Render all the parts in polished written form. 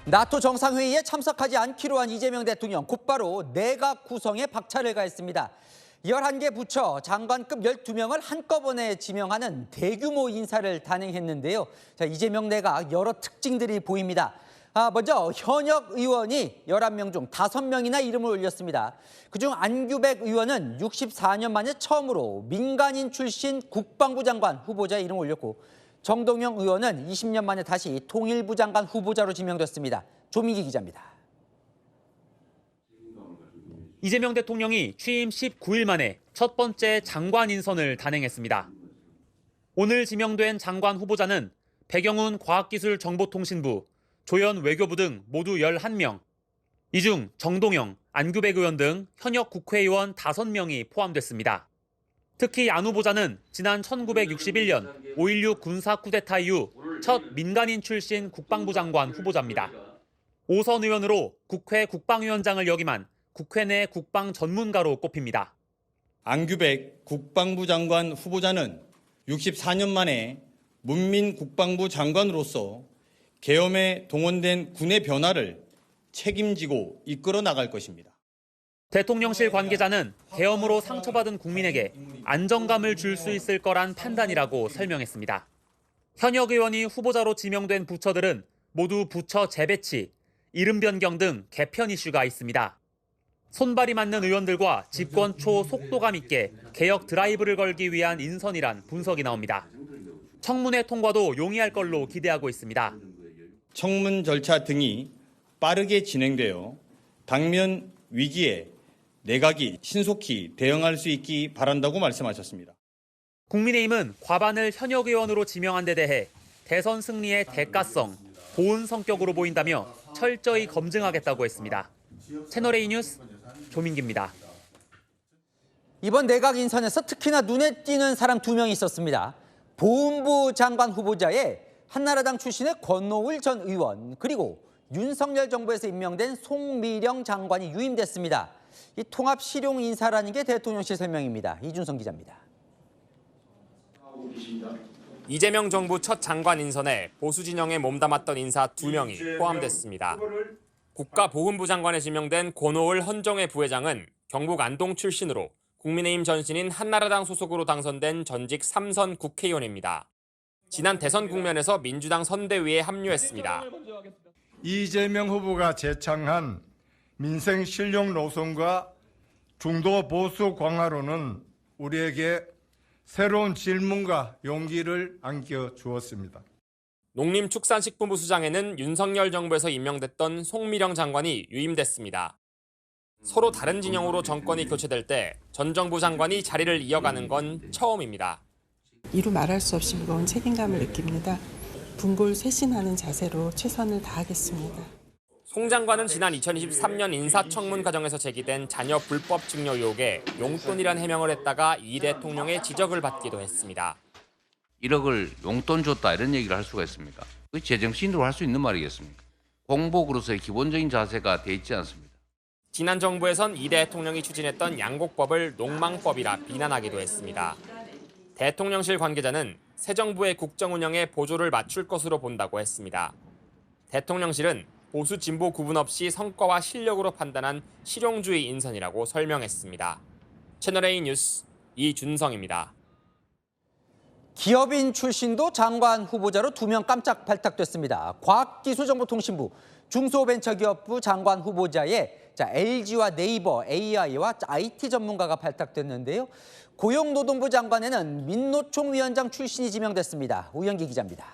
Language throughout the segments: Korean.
나토 정상회의에 참석하지 않기로 한 이재명 대통령 곧바로 내각 구성에 박차를 가했습니다. 11개 부처 장관급 12명을 한꺼번에 지명하는 대규모 인사를 단행했는데요. 이재명 내각 여러 특징들이 보입니다. 먼저 현역 의원이 11명 중 5명이나 이름을 올렸습니다. 그중 안규백 의원은 64년 만에 처음으로 민간인 출신 국방부 장관 후보자에 이름을 올렸고, 정동영 의원은 20년 만에 다시 통일부 장관 후보자로 지명됐습니다. 조민기 기자입니다. 이재명 대통령이 취임 19일 만에 첫 번째 장관 인선을 단행했습니다. 오늘 지명된 장관 후보자는 백영훈 과학기술정보통신부, 조현 외교부 등 모두 11명. 이 중 정동영, 안규백 의원 등 현역 국회의원 5명이 포함됐습니다. 특히 안 후보자는 지난 1961년 5.16 군사 쿠데타 이후 첫 민간인 출신 국방부 장관 후보자입니다. 5선 의원으로 국회 국방위원장을 역임한 국회 내 국방 전문가로 꼽힙니다. 안규백 국방부 장관 후보자는 64년 만에 문민 국방부 장관으로서 계엄에 동원된 군의 변화를 책임지고 이끌어 나갈 것입니다. 대통령실 관계자는 계엄으로 상처받은 국민에게 안정감을 줄 수 있을 거란 판단이라고 설명했습니다. 현역 의원이 후보자로 지명된 부처들은 모두 부처 재배치, 이름 변경 등 개편 이슈가 있습니다. 손발이 맞는 의원들과 집권 초 속도감 있게 개혁 드라이브를 걸기 위한 인선이란 분석이 나옵니다. 청문회 통과도 용이할 걸로 기대하고 있습니다. 청문 절차 등이 빠르게 진행되어 당면 위기에 내각이 신속히 대응할 수 있기 바란다고 말씀하셨습니다. 국민의힘은 과반을 현역 의원으로 지명한 데 대해 대선 승리의 대가성, 보은 성격으로 보인다며 철저히 검증하겠다고 했습니다. 채널A 뉴스 조민기입니다. 이번 내각 인선에서 특히나 눈에 띄는 사람 2명이 있었습니다. 보훈부 장관 후보자에 한나라당 출신의 권오을 전 의원, 그리고 윤석열 정부에서 임명된 송미령 장관이 유임됐습니다. 이 통합 실용 인사라는 게 대통령실 설명입니다. 이준성 기자입니다. 이재명 정부 첫 장관 인선에 보수 진영에 몸담았던 인사 2명이 포함됐습니다. 국가보훈부 장관에 지명된 권오을 헌정회 부회장은 경북 안동 출신으로 국민의힘 전신인 한나라당 소속으로 당선된 전직 3선 국회의원입니다. 지난 대선 국면에서 민주당 선대위에 합류했습니다. 이재명 후보가 제창한 민생 실용 노선과 중도 보수 강화로는 우리에게 새로운 질문과 용기를 안겨주었습니다. 농림축산식품부 수장에는 윤석열 정부에서 임명됐던 송미령 장관이 유임됐습니다. 서로 다른 진영으로 정권이 교체될 때 전 정부 장관이 자리를 이어가는 건 처음입니다. 이루 말할 수 없이 무거운 책임감을 느낍니다. 분골쇄신하는 자세로 최선을 다하겠습니다. 송 장관은 지난 2023년 인사청문 과정에서 제기된 자녀 불법 증여 의혹에 용돈이란 해명을 했다가 이 대통령의 지적을 받기도 했습니다. 1억을 용돈 줬다 이런 얘기를 할 수가 있습니까? 그게 제정신으로 할 수 있는 말이겠습니까? 공복으로서의 기본적인 자세가 돼 있지 않습니다. 지난 정부에선 이 대통령이 추진했던 양곡법을 농망법이라 비난하기도 했습니다. 대통령실 관계자는 새 정부의 국정 운영에 보조를 맞출 것으로 본다고 했습니다. 대통령실은 보수 진보 구분 없이 성과와 실력으로 판단한 실용주의 인선이라고 설명했습니다. 채널A 뉴스 이준성입니다. 기업인 출신도 장관 후보자로 2명 깜짝 발탁됐습니다. 과학기술정보통신부, 중소벤처기업부 장관 후보자에 LG와 네이버, AI와 IT 전문가가 발탁됐는데요. 고용노동부 장관에는 민노총 위원장 출신이 지명됐습니다. 우영기 기자입니다.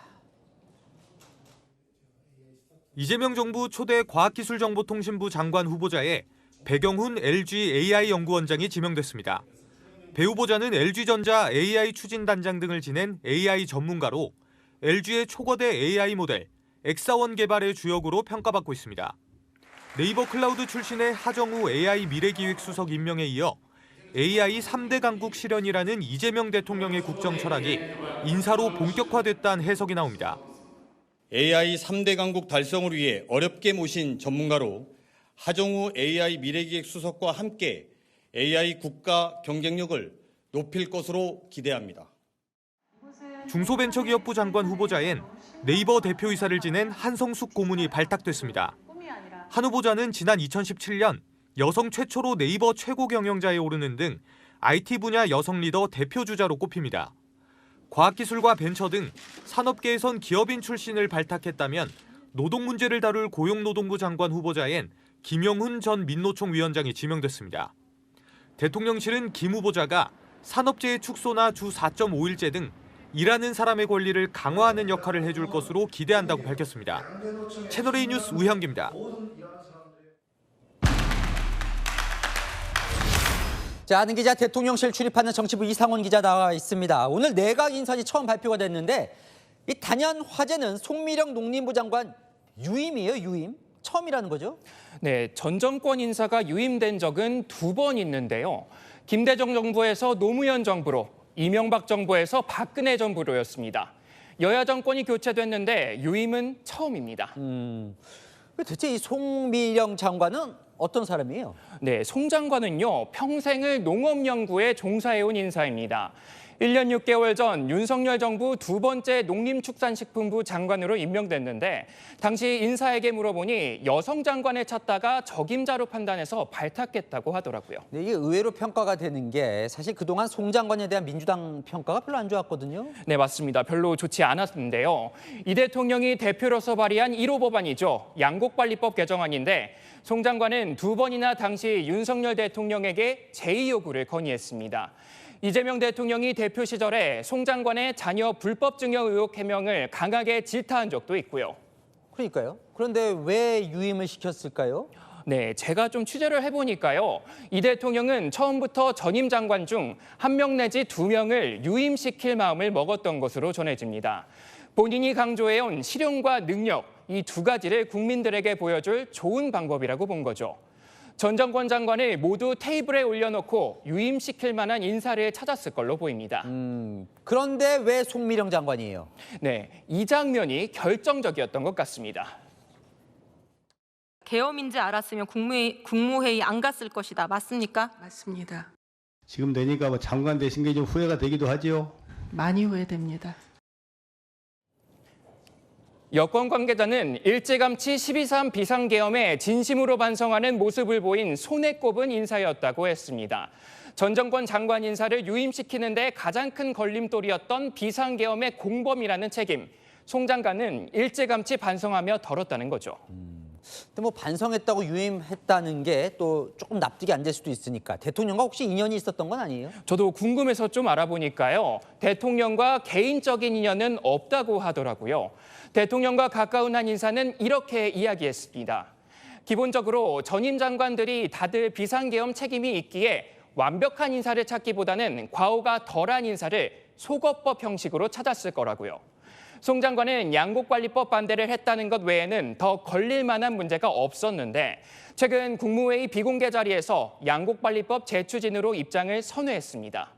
이재명 정부 초대 과학기술정보통신부 장관 후보자에 백영훈 LG AI 연구원장이 지명됐습니다. 배 후보자는 LG전자 AI 추진단장 등을 지낸 AI 전문가로 LG의 초거대 AI 모델 엑사원 개발의 주역으로 평가받고 있습니다. 네이버 클라우드 출신의 하정우 AI 미래기획수석 임명에 이어 AI 3대 강국 실현이라는 이재명 대통령의 국정 철학이 인사로 본격화됐다는 해석이 나옵니다. AI 3대 강국 달성을 위해 어렵게 모신 전문가로 하정우 AI 미래기획 수석과 함께 AI 국가 경쟁력을 높일 것으로 기대합니다. 중소벤처기업부 장관 후보자엔 네이버 대표이사를 지낸 한성숙 고문이 발탁됐습니다. 한 후보자는 지난 2017년 여성 최초로 네이버 최고 경영자에 오르는 등 IT 분야 여성 리더 대표 주자로 꼽힙니다. 과학기술과 벤처 등 산업계에선 기업인 출신을 발탁했다면 노동 문제를 다룰 고용노동부 장관 후보자엔 김영훈 전 민노총 위원장이 지명됐습니다. 대통령실은 김 후보자가 산업재해 축소나 주 4.5일제 등 일하는 사람의 권리를 강화하는 역할을 해줄 것으로 기대한다고 밝혔습니다. 채널A 뉴스 우현기입니다. 자, 아는 기자 대통령실 출입하는 정치부 이상원 기자 나와 있습니다. 오늘 내각 인선이 처음 발표가 됐는데 이 단연 화제는 송미령 농림부 장관 유임이에요, 유임. 처음이라는 거죠? 네, 전 정권 인사가 유임된 적은 2번 있는데요. 김대중 정부에서 노무현 정부로, 이명박 정부에서 박근혜 정부로였습니다. 여야 정권이 교체됐는데 유임은 처음입니다. 대체 이 송미령 장관은 어떤 사람이에요? 네, 송 장관은요, 평생을 농업 연구에 종사해온 인사입니다. 1년 6개월 전 윤석열 정부 2번째 농림축산식품부 장관으로 임명됐는데 당시 인사에게 물어보니 여성 장관을 찾다가 적임자로 판단해서 발탁했다고 하더라고요. 네, 이게 의외로 평가가 되는 게 사실 그동안 송 장관에 대한 민주당 평가가 별로 안 좋았거든요. 네, 맞습니다. 별로 좋지 않았는데요. 이 대통령이 대표로서 발의한 1호 법안이죠. 양곡관리법 개정안인데 송 장관은 2번이나 당시 윤석열 대통령에게 제의 요구를 건의했습니다. 이재명 대통령이 대표 시절에 송 장관의 자녀 불법 증여 의혹 해명을 강하게 질타한 적도 있고요. 그러니까요. 그런데 왜 유임을 시켰을까요? 네, 제가 좀 취재를 해보니까요. 이 대통령은 처음부터 전임 장관 중 1명 내지 2명을 유임시킬 마음을 먹었던 것으로 전해집니다. 본인이 강조해온 실용과 능력, 이 2가지를 국민들에게 보여줄 좋은 방법이라고 본 거죠. 전 정권 장관을 모두 테이블에 올려놓고 유임시킬 만한 인사를 찾았을 걸로 보입니다. 그런데 왜 송미령 장관이에요? 네, 이 장면이 결정적이었던 것 같습니다. 계엄인지 알았으면 국무회의 안 갔을 것이다. 맞습니까? 맞습니다. 지금 되니까 뭐 장관 되신 게 좀 후회가 되기도 하지요. 많이 후회됩니다. 여권 관계자는 일찌감치 12.3 비상계엄에 진심으로 반성하는 모습을 보인 손에 꼽은 인사였다고 했습니다. 전 정권 장관 인사를 유임시키는 데 가장 큰 걸림돌이었던 비상계엄의 공범이라는 책임. 송 장관은 일찌감치 반성하며 덜었다는 거죠. 근데 뭐 반성했다고 유임했다는 게 또 조금 납득이 안 될 수도 있으니까 대통령과 혹시 인연이 있었던 건 아니에요? 저도 궁금해서 좀 알아보니까요. 대통령과 개인적인 인연은 없다고 하더라고요. 대통령과 가까운 한 인사는 이렇게 이야기했습니다. 기본적으로 전임 장관들이 다들 비상계엄 책임이 있기에 완벽한 인사를 찾기보다는 과오가 덜한 인사를 소거법 형식으로 찾았을 거라고요. 송 장관은 양곡관리법 반대를 했다는 것 외에는 더 걸릴 만한 문제가 없었는데 최근 국무회의 비공개 자리에서 양곡관리법 재추진으로 입장을 선회했습니다.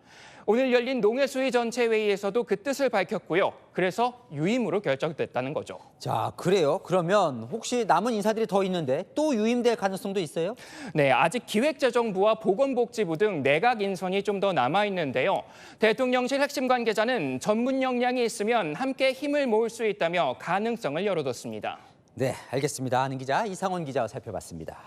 오늘 열린 농해수위 전체 회의에서도 그 뜻을 밝혔고요. 그래서 유임으로 결정됐다는 거죠. 자, 그래요? 그러면 혹시 남은 인사들이 더 있는데 또 유임될 가능성도 있어요? 네, 아직 기획재정부와 보건복지부 등 내각 인선이 좀 더 남아 있는데요. 대통령실 핵심 관계자는 전문 역량이 있으면 함께 힘을 모을 수 있다며 가능성을 열어뒀습니다. 네, 알겠습니다. 아는 기자 이상원 기자와 살펴봤습니다.